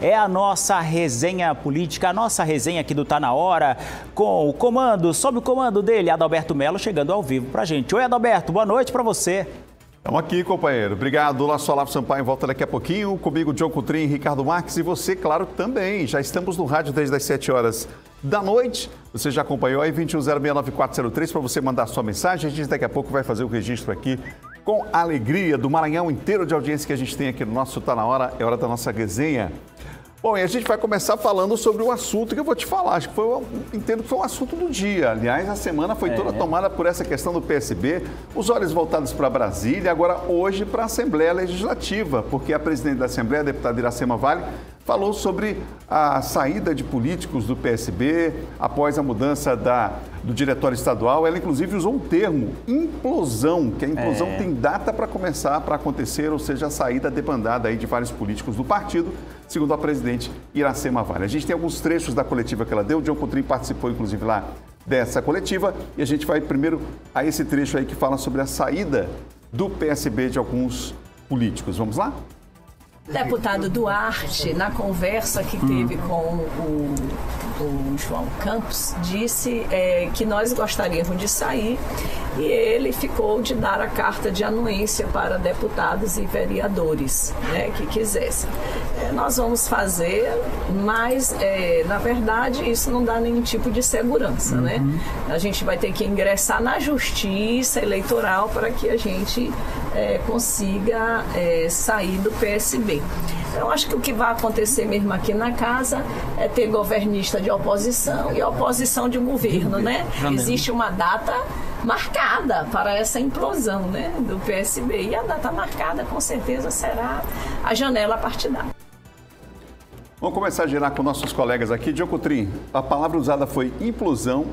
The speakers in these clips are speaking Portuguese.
é a nossa resenha política, a nossa resenha aqui do Tá Na Hora, com o comando, sob o comando dele, Adalberto Mello, chegando ao vivo pra gente. Oi, Adalberto, boa noite pra você. Estamos aqui, companheiro. Obrigado. Lá sou Olavo Sampaio, volta daqui a pouquinho. Comigo, John Coutrin, Ricardo Marques e você, claro, também. Já estamos no rádio desde as 7 horas da noite. Você já acompanhou aí, 21069403, para você mandar sua mensagem. A gente daqui a pouco vai fazer o registro aqui com a alegria do Maranhão inteiro de audiência que a gente tem aqui no nosso Tá Na Hora. É hora da nossa resenha. Bom, e a gente vai começar falando sobre um assunto que eu vou te falar. Acho que entendo que foi um assunto do dia. Aliás, a semana foi toda tomada por essa questão do PSB, os olhos voltados para Brasília, agora hoje para a Assembleia Legislativa, porque a presidente da Assembleia, a deputada Iracema Vale, falou sobre a saída de políticos do PSB após a mudança do diretório estadual. Ela, inclusive, usou um termo, implosão, que a implosão tem data para começar, para acontecer, ou seja, a saída debandada aí de vários políticos do partido, segundo a presidente Iracema Vale. A gente tem alguns trechos da coletiva que ela deu, o John Coutrin participou, inclusive, lá dessa coletiva, e a gente vai primeiro a esse trecho aí que fala sobre a saída do PSB de alguns políticos. Vamos lá? Deputado Duarte, na conversa que teve com o João Campos, disse que nós gostaríamos de sair e ele ficou de dar a carta de anuência para deputados e vereadores, né, que quisessem. Nós vamos fazer, mas, na verdade, isso não dá nenhum tipo de segurança, né? A gente vai ter que ingressar na justiça eleitoral para que a gente consiga sair do PSB. Eu acho que o que vai acontecer mesmo aqui na casa é ter governista de oposição e oposição de governo, né? Existe uma data marcada para essa implosão, né, do PSB, e a data marcada com certeza será a janela partidária. Vamos começar a girar com nossos colegas aqui. John Coutrin, a palavra usada foi implosão.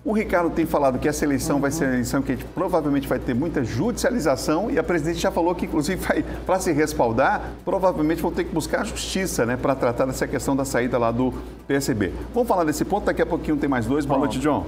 O Ricardo tem falado que essa eleição vai ser uma eleição que a gente provavelmente vai ter muita judicialização e a presidente já falou que, inclusive, para se respaldar, provavelmente vão ter que buscar a justiça, né, para tratar dessa questão da saída lá do PSB. Vamos falar desse ponto, daqui a pouquinho tem mais dois. Boa noite, John.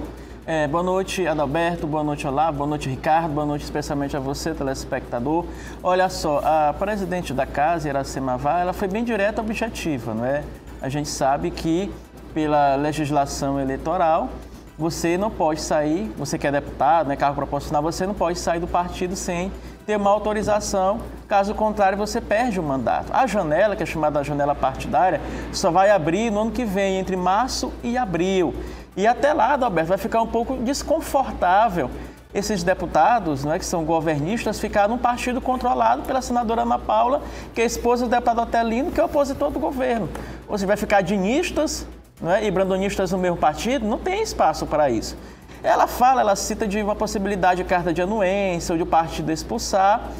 Boa noite, Adalberto, boa noite, Olavo, boa noite, Ricardo, boa noite especialmente a você, telespectador. Olha só, a presidente da casa, Iracema Vale, ela foi bem direta e objetiva, não é? A gente sabe que, pela legislação eleitoral, você não pode sair, você que é deputado, né, cargo proporcional, você não pode sair do partido sem ter uma autorização, caso contrário você perde o mandato. A janela, que é chamada janela partidária, só vai abrir no ano que vem, entre março e abril. E até lá, Adalberto, vai ficar um pouco desconfortável esses deputados, né, que são governistas, ficar num partido controlado pela senadora Ana Paula, que é esposa do deputado Otelino, que é opositor do governo. Ou seja, vai ficar dinistas, né, e brandonistas no mesmo partido, não tem espaço para isso. Ela cita de uma possibilidade de carta de anuência ou de o partido expulsar.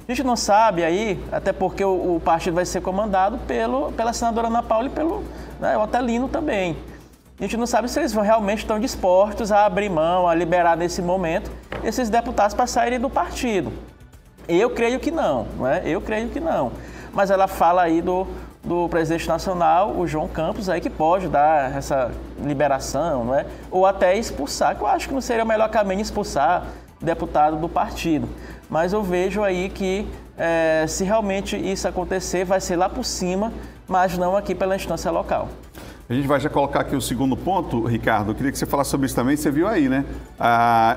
A gente não sabe aí, até porque o partido vai ser comandado pela senadora Ana Paula e pelo, né, Otelino também. A gente não sabe se eles realmente estão dispostos a abrir mão, a liberar nesse momento esses deputados para saírem do partido. Eu creio que não, né? Eu creio que não. Mas ela fala aí do presidente nacional, o João Campos, aí que pode dar essa liberação, não é? Ou até expulsar, que eu acho que não seria o melhor caminho expulsar deputado do partido. Mas eu vejo aí que se realmente isso acontecer, vai ser lá por cima, mas não aqui pela instância local. A gente vai já colocar aqui o segundo ponto, Ricardo. Eu queria que você falasse sobre isso também. Você viu aí, né?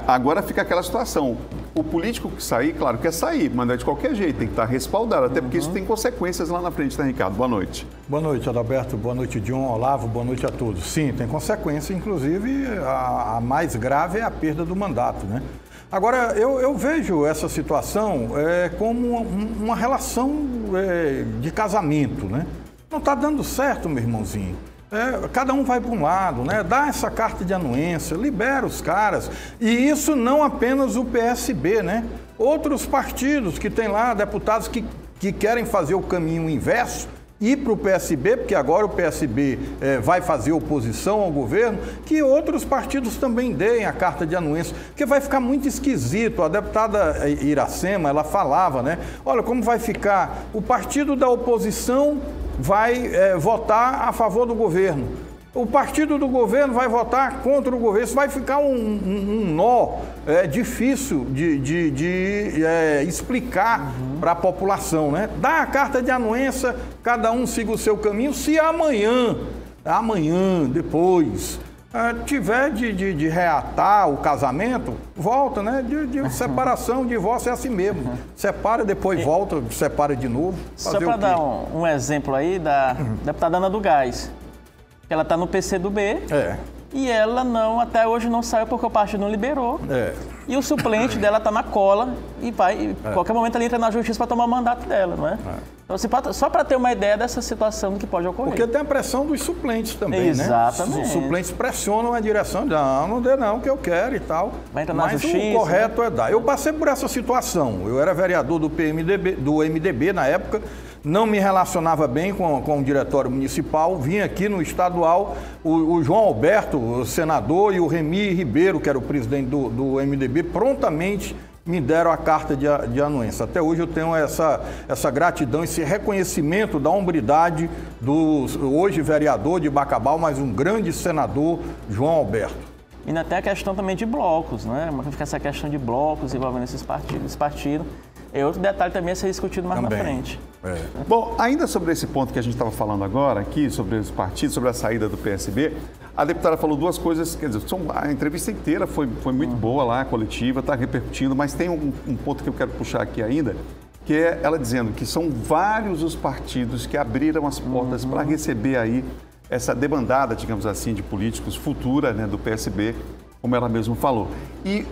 Agora fica aquela situação. O político que sair, claro, quer sair, mas não é de qualquer jeito, tem que estar respaldado, até porque isso tem consequências lá na frente, né, Ricardo? Boa noite. Boa noite, Adalberto. Boa noite, John, Olavo. Boa noite a todos. Sim, tem consequência, inclusive a mais grave é a perda do mandato, né? Agora, eu vejo essa situação como uma relação de casamento, né? Não está dando certo, meu irmãozinho. Cada um vai para um lado, né? Dá essa carta de anuência, libera os caras. E isso não apenas o PSB, né? Outros partidos que têm lá deputados que querem fazer o caminho inverso, ir para o PSB, porque agora o PSB vai fazer oposição ao governo, que outros partidos também deem a carta de anuência, porque vai ficar muito esquisito. A deputada Iracema, ela falava, né? Olha, como vai ficar? O partido da oposição vai votar a favor do governo. O partido do governo vai votar contra o governo. Isso vai ficar um nó difícil de explicar para a população, né? Dá a carta de anuência, cada um siga o seu caminho. Se amanhã, depois, tiver de reatar o casamento, volta, né? De separação, divórcio é assim mesmo. Separa, depois volta, separa de novo. Só para dar um exemplo aí da deputada Ana do Gás. Ela está no PCdoB e ela até hoje não saiu porque o partido não liberou. E o suplente dela está na cola e vai, qualquer momento ela entra na justiça para tomar o mandato dela, não é? Então, só para ter uma ideia dessa situação do que pode ocorrer. Porque tem a pressão dos suplentes também, Exatamente. né? Os suplentes pressionam a direção, não dê não, que eu quero e tal. Vai entrar na justiça. Mas o correto é dar. Eu passei por essa situação. Eu era vereador do MDB na época. Não me relacionava bem com o diretório municipal, vim aqui no estadual, o João Alberto, o senador, e o Remy Ribeiro, que era o presidente do MDB, prontamente me deram a carta de anuência. Até hoje eu tenho essa gratidão, esse reconhecimento da hombridade do hoje vereador de Bacabal, mas um grande senador, João Alberto. E ainda tem a questão também de blocos, né? Fica essa questão de blocos envolvendo esses partidos. É outro detalhe também a ser discutido mais na frente. Bom, ainda sobre esse ponto que a gente estava falando agora aqui, sobre os partidos, sobre a saída do PSB, a deputada falou duas coisas, quer dizer, a entrevista inteira foi muito boa lá, coletiva, está repercutindo, mas tem um ponto que eu quero puxar aqui ainda, que é ela dizendo que são vários os partidos que abriram as portas para receber aí essa debandada, digamos assim, de políticos futura, né, do PSB, como ela mesma falou.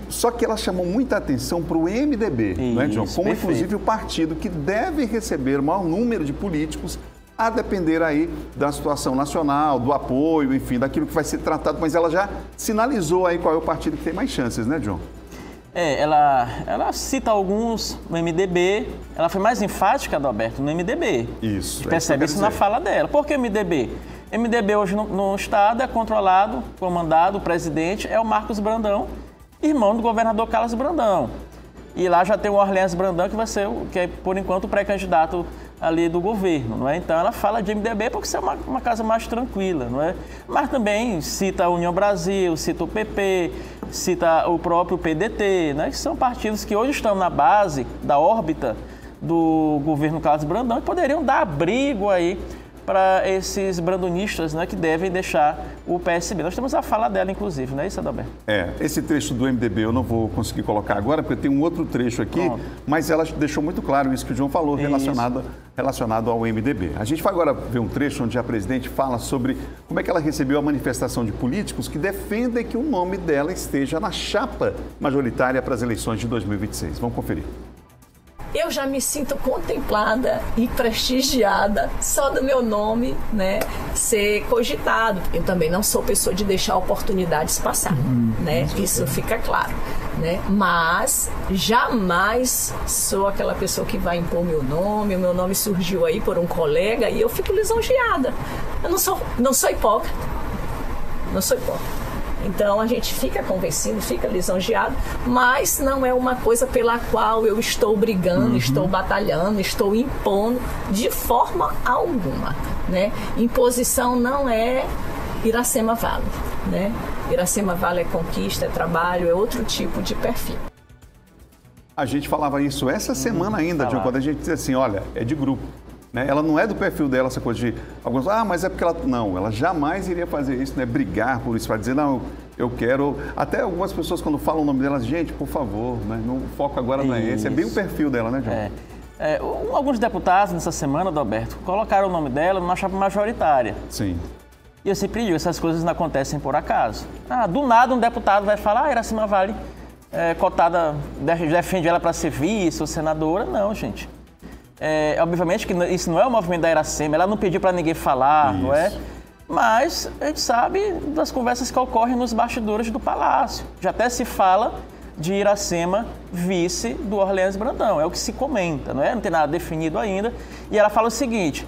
Só que ela chamou muita atenção para o MDB, não é, John? Como, inclusive, o partido que deve receber o maior número de políticos, a depender aí da situação nacional, do apoio, enfim, daquilo que vai ser tratado. Mas ela já sinalizou aí qual é o partido que tem mais chances, né, John? Ela cita alguns no MDB, ela foi mais enfática, Adalberto, no MDB. Isso. A gente percebe isso na fala dela. Por que MDB? MDB hoje no estado é controlado, comandado, o presidente é o Marcos Brandão, irmão do governador Carlos Brandão. E lá já tem o Orleans Brandão, que vai ser, que é, por enquanto, o pré-candidato ali do governo, não é? Então ela fala de MDB porque isso é uma casa mais tranquila, não é? Mas também cita a União Brasil, cita o PP, cita o próprio PDT, né? Que são partidos que hoje estão na base da órbita do governo Carlos Brandão e poderiam dar abrigo aí para esses brandonistas, né, que devem deixar o PSB. Nós temos a fala dela, inclusive, não é isso, Adalberto? Esse trecho do MDB eu não vou conseguir colocar agora, porque tem um outro trecho aqui, mas ela deixou muito claro isso que o João falou, relacionado ao MDB. A gente vai agora ver um trecho onde a presidente fala sobre como é que ela recebeu a manifestação de políticos que defendem que o nome dela esteja na chapa majoritária para as eleições de 2026. Vamos conferir. Eu já me sinto contemplada e prestigiada só do meu nome, né, ser cogitado. Eu também não sou pessoa de deixar oportunidades passar, né? Isso fica claro, né? Mas jamais sou aquela pessoa que vai impor meu nome. O meu nome surgiu aí por um colega e eu fico lisonjeada. Eu não sou hipócrita. Não sou hipócrita. Então a gente fica convencido, fica lisonjeado, mas não é uma coisa pela qual eu estou brigando, estou batalhando, estou impondo de forma alguma, né? Imposição não é Iracema Vale, né? Iracema Vale é conquista, é trabalho, é outro tipo de perfil. A gente falava isso essa semana ainda, John, quando a gente dizia assim, olha, é de grupo. Né? Ela não é do perfil dela, essa coisa de alguns, mas é porque ela... Não, ela jamais iria fazer isso, né? Brigar por isso, para dizer, não, eu quero... Até algumas pessoas, quando falam o nome dela, gente, por favor, né? Não, o foco agora não é esse. É bem o perfil dela, né, João? Alguns deputados, nessa semana, Adalberto, colocaram o nome dela numa chapa majoritária. Sim. E eu sempre digo, essas coisas não acontecem por acaso. Do nada um deputado vai falar, Iracema Vale, cotada, defende ela para ser vice ou senadora. Não, gente. Obviamente que isso não é o movimento da Iracema, ela não pediu para ninguém falar, não é? Mas a gente sabe das conversas que ocorrem nos bastidores do Palácio. Já até se fala de Iracema vice do Orleans Brandão, é o que se comenta, não é? Não tem nada definido ainda. E ela fala o seguinte,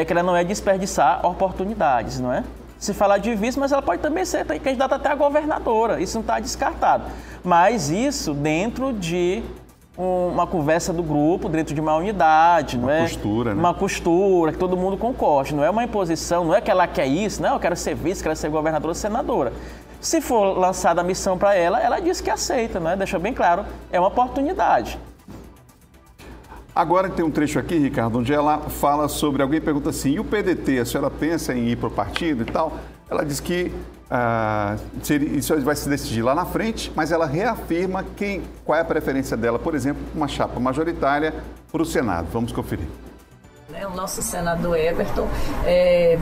que ela não é desperdiçar oportunidades, não é? Se falar de vice, mas ela pode também ser candidata até a governadora, isso não está descartado. Mas isso dentro de uma conversa do grupo dentro de uma unidade, não é? Uma costura, né? Uma costura, que todo mundo concorde. Não é uma imposição, não é que ela quer isso, não, eu quero ser vice, quero ser governadora ou senadora. Se for lançada a missão para ela diz que aceita, né? Deixa bem claro, é uma oportunidade. Agora tem um trecho aqui, Ricardo, onde ela fala sobre, alguém pergunta assim, e o PDT, a senhora pensa em ir para o partido e tal? Ela diz que isso vai se decidir lá na frente, mas ela reafirma qual é a preferência dela, por exemplo, uma chapa majoritária para o Senado. Vamos conferir. O nosso senador Everton,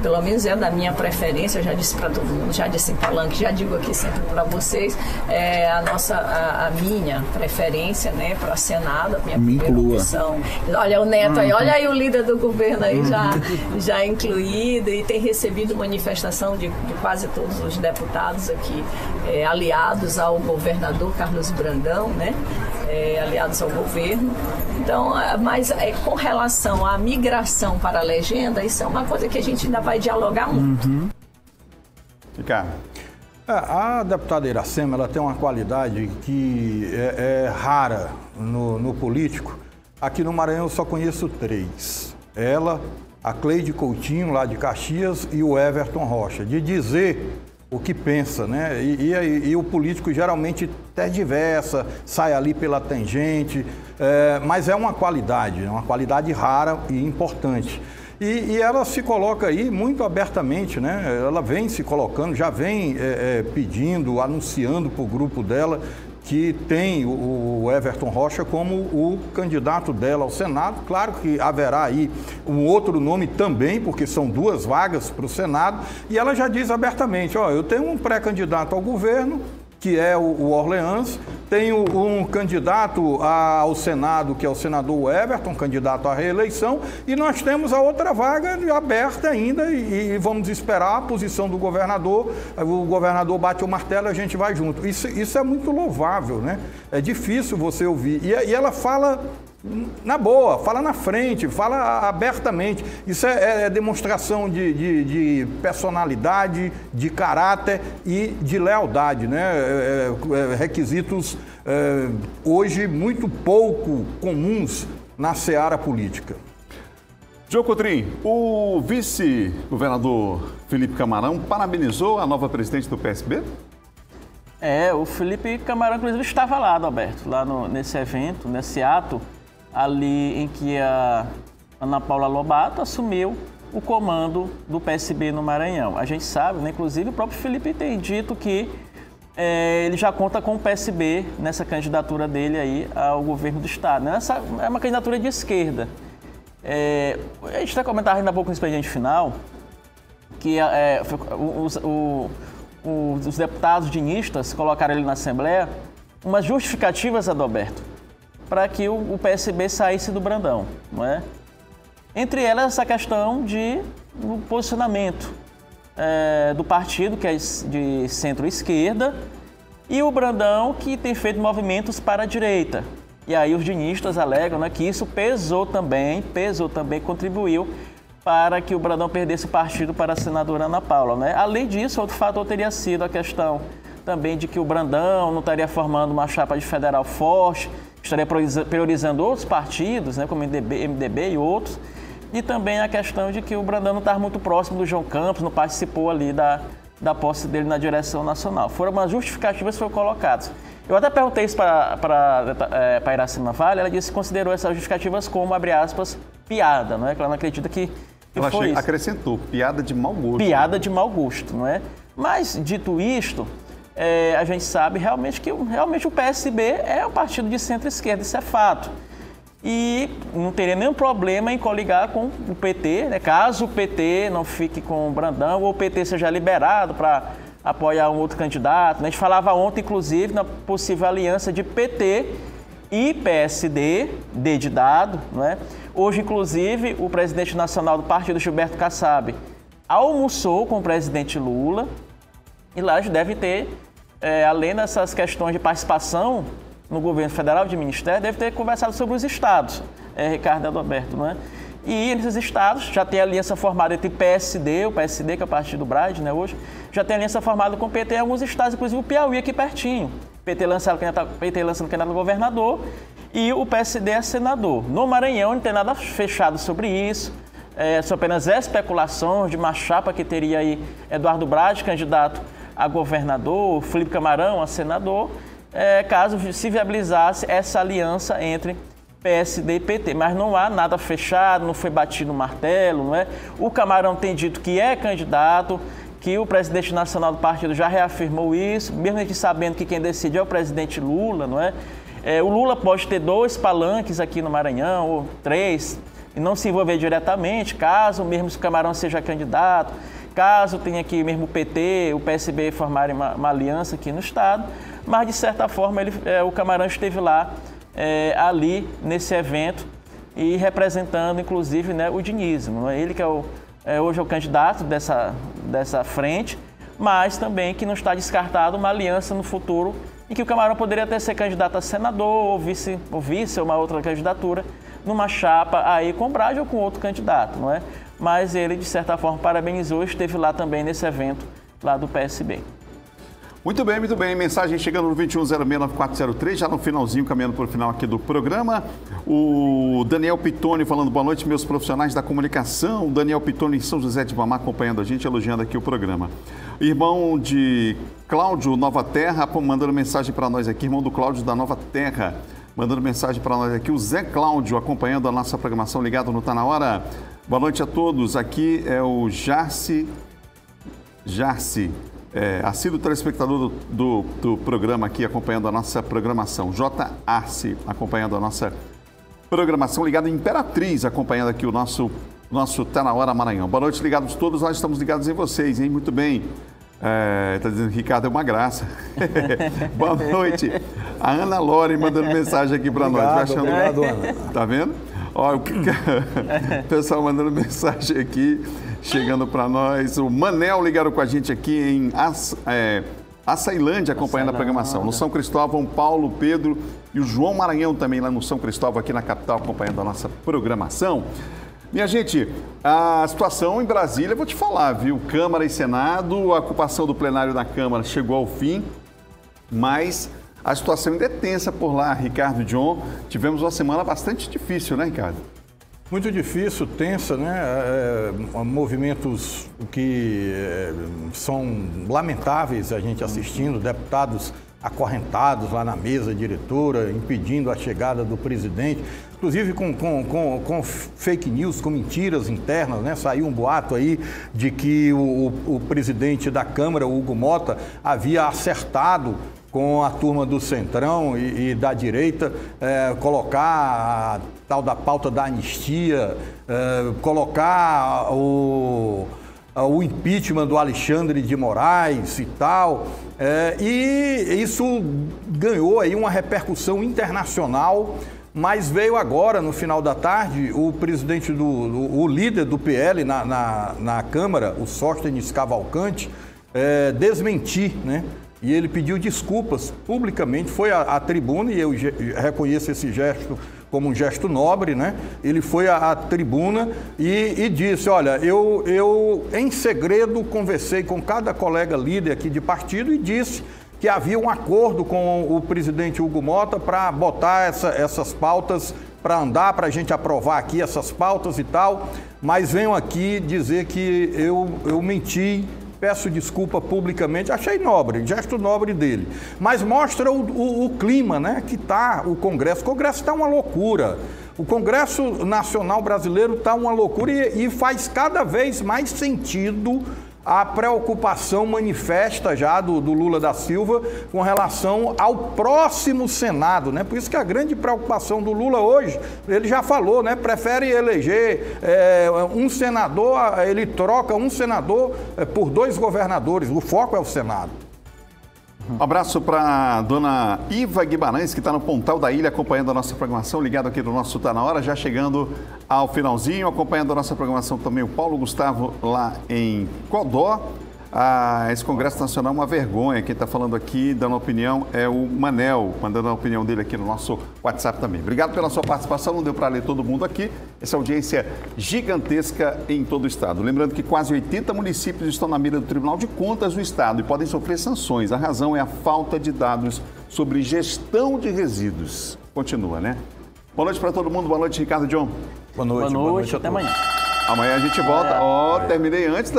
pelo menos é da minha preferência, eu já disse para todo mundo, já disse em palanque, já digo aqui sempre para vocês, a minha preferência, né, para Senado, a minha primeira opção. Olha o Neto aí, olha aí o líder do governo aí já incluído, e tem recebido manifestação de quase todos os deputados aqui, aliados ao governador Carlos Brandão, né, aliados ao governo. Então, mas com relação à migração para a legenda, isso é uma coisa que a gente ainda vai dialogar muito. Ricardo. A deputada Iracema, ela tem uma qualidade que é rara no político. Aqui no Maranhão eu só conheço 3. Ela, a Cleide Coutinho, lá de Caxias, e o Everton Rocha, de dizer o que pensa, né? E o político geralmente tergiversa, sai ali pela tangente, mas é uma qualidade rara e importante. E ela se coloca aí muito abertamente, né? Ela vem se colocando, já vem pedindo, anunciando para o grupo dela que tem o Everton Rocha como o candidato dela ao Senado. Claro que haverá aí um outro nome também, porque são 2 vagas para o Senado, e ela já diz abertamente, eu tenho um pré-candidato ao governo, que é o Orleans, tenho um candidato ao Senado, que é o senador Everton, candidato à reeleição, e nós temos a outra vaga aberta ainda e vamos esperar a posição do governador. O governador bate o martelo e a gente vai junto. Isso é muito louvável, né? É difícil você ouvir. E ela fala na boa, fala na frente, fala abertamente. Isso é demonstração de personalidade, de caráter e de lealdade, né? Requisitos hoje muito pouco comuns na seara política. João Coutrin, o vice-governador Felipe Camarão parabenizou a nova presidente do PSB? O Felipe Camarão, inclusive, estava lá, Adalberto, lá nesse evento, nesse ato, ali em que a Ana Paula Lobato assumiu o comando do PSB no Maranhão. A gente sabe, né, inclusive o próprio Felipe tem dito que ele já conta com o PSB nessa candidatura dele aí ao governo do estado. Essa é uma candidatura de esquerda. A gente até comentava ainda há pouco no expediente final que os deputados dinistas colocaram ele na Assembleia umas justificativas, Adalberto, para que o PSB saísse do Brandão, não é? Entre elas, essa questão do posicionamento do partido, que é de centro-esquerda, e o Brandão, que tem feito movimentos para a direita. E aí os dinistas alegam, né, que isso pesou também, contribuiu para que o Brandão perdesse o partido para a senadora Ana Paula, né? Além disso, outro fator teria sido a questão também de que o Brandão não estaria formando uma chapa de federal forte, estaria priorizando outros partidos, né, como MDB e outros, e também a questão de que o Brandão não estava muito próximo do João Campos, não participou ali da posse dele na direção nacional. Foram umas justificativas que foram colocadas. Eu até perguntei isso para Iracema Vale, ela disse que considerou essas justificativas como, abre aspas, piada, não é? Que ela não acredita que foi isso. Acrescentou, piada de mau gosto. Piada de mau gosto, não é? Mas, dito isto, a gente sabe realmente que o PSB é um partido de centro-esquerda, isso é fato. E não teria nenhum problema em coligar com o PT, né? Caso o PT não fique com o Brandão ou o PT seja liberado para apoiar um outro candidato. A gente falava ontem, inclusive, na possível aliança de PT e PSD, D de dado, não é? Hoje, inclusive, o presidente nacional do partido, Gilberto Kassab, almoçou com o presidente Lula e lá deve ter, além dessas questões de participação no governo federal, de ministério, deve ter conversado sobre os estados, Ricardo Adalberto, não é? E nesses estados já tem aliança formada entre o PSD que é o partido do Brade, né, hoje, já tem aliança formada com o PT em alguns estados, inclusive o Piauí aqui pertinho. PT lançando candidato a governador e o PSD é senador. No Maranhão não tem nada fechado sobre isso, são apenas especulações de uma chapa que teria aí Eduardo Braz, candidato a governador, Felipe Camarão a senador, caso se viabilizasse essa aliança entre PSD e PT, mas não há nada fechado, não foi batido no martelo, não é? O Camarão tem dito que é candidato, que o presidente nacional do partido já reafirmou isso, mesmo a gente sabendo que quem decide é o presidente Lula, não é? O Lula pode ter 2 palanques aqui no Maranhão, ou 3, e não se envolver diretamente, caso mesmo se o Camarão seja candidato, caso tenha aqui mesmo o PT, o PSB formarem uma aliança aqui no estado, mas de certa forma o Camarão esteve lá, ali nesse evento e representando inclusive, né, o dinismo. Ele que hoje é o candidato dessa frente, mas também que não está descartado uma aliança no futuro em que o Camarão poderia até ser candidato a senador ou vice uma outra candidatura numa chapa aí com o Braz ou com outro candidato, não é? Mas ele de certa forma parabenizou e esteve lá também nesse evento lá do PSB. Muito bem, muito bem. Mensagem chegando no 21069403, já no finalzinho, caminhando para o final aqui do programa. O Daniel Pitoni falando boa noite, meus profissionais da comunicação. O Daniel Pitoni em São José de Ibamar acompanhando a gente, elogiando aqui o programa. Irmão de Cláudio Nova Terra, mandando mensagem para nós aqui, irmão do Cláudio da Nova Terra, mandando mensagem para nós aqui. O Zé Cláudio acompanhando a nossa programação, ligado no Tá Na Hora. Boa noite a todos. Aqui é o Jarci. Assíduo telespectador do programa aqui, acompanhando a nossa programação. J. Arce, acompanhando a nossa programação, ligado em Imperatriz, acompanhando aqui o nosso Tá Na Hora Maranhão. Boa noite, ligados todos, nós estamos ligados em vocês, hein? Muito bem. Está dizendo que Ricardo é uma graça. Boa noite. A Ana Lore mandando mensagem aqui para nós. Obrigado, Ana. Tá vendo? Ó, o pessoal mandando mensagem aqui, chegando para nós. O Manel ligaram com a gente aqui em Açailândia, acompanhando a programação. No São Cristóvão, Paulo, Pedro e o João Maranhão também lá no São Cristóvão, aqui na capital, acompanhando a nossa programação. Minha gente, a situação em Brasília, eu vou te falar, viu? Câmara e Senado, a ocupação do plenário da Câmara chegou ao fim, mas a situação ainda é tensa por lá, Ricardo e John. Tivemos uma semana bastante difícil, né, Ricardo? Muito difícil, tensa, né? Movimentos que são lamentáveis a gente assistindo, deputados acorrentados lá na mesa diretora, impedindo a chegada do presidente, inclusive com fake news, com mentiras internas, né? Saiu um boato aí de que o presidente da Câmara, Hugo Mota, havia acertado com a turma do Centrão e da direita, colocar a tal da pauta da anistia, colocar o impeachment do Alexandre de Moraes e tal, e isso ganhou aí uma repercussão internacional, mas veio agora, no final da tarde, o presidente o líder do PL na Câmara, o Sóstenes Cavalcante, desmentir, né? E ele pediu desculpas publicamente, foi à tribuna, e eu reconheço esse gesto como um gesto nobre, né? Ele foi à tribuna e disse, olha, eu em segredo conversei com cada colega líder aqui de partido e disse que havia um acordo com o presidente Hugo Mota para botar essas pautas para andar, para a gente aprovar aqui essas pautas e tal, mas venho aqui dizer que eu menti. Peço desculpa publicamente, achei nobre, gesto nobre dele. Mas mostra o clima, né, que está o Congresso. O Congresso está uma loucura. O Congresso Nacional Brasileiro está uma loucura e faz cada vez mais sentido a preocupação manifesta já do Lula da Silva com relação ao próximo Senado, né? Por isso que a grande preocupação do Lula hoje, ele já falou, né? Prefere eleger um senador, ele troca um senador por 2 governadores, o foco é o Senado. Um abraço para a dona Iva Guimarães, que está no Pontal da Ilha, acompanhando a nossa programação, ligado aqui no nosso Tá Na Hora, já chegando ao finalzinho, acompanhando a nossa programação também o Paulo Gustavo, lá em Codó. Esse Congresso Nacional é uma vergonha. Quem está falando aqui, dando opinião, é o Manel, mandando a opinião dele aqui no nosso WhatsApp também. Obrigado pela sua participação, não deu para ler todo mundo aqui. Essa audiência gigantesca em todo o estado. Lembrando que quase 80 municípios estão na mira do Tribunal de Contas do Estado e podem sofrer sanções. A razão é a falta de dados sobre gestão de resíduos. continua, né? Boa noite para todo mundo, boa noite, Ricardo John. Boa noite, até amanhã. Amanhã a gente volta. Terminei antes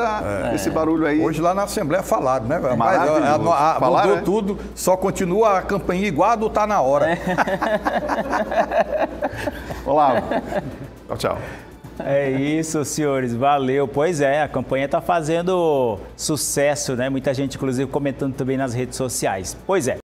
desse barulho aí. Hoje lá na Assembleia falaram, né? Maravilhoso. Mudou tudo, só continua a campainha igual a do Tá Na Hora. Olá. Tchau. É isso, senhores, valeu. Pois é, a campanha está fazendo sucesso, né? Muita gente, inclusive, comentando também nas redes sociais. Pois é.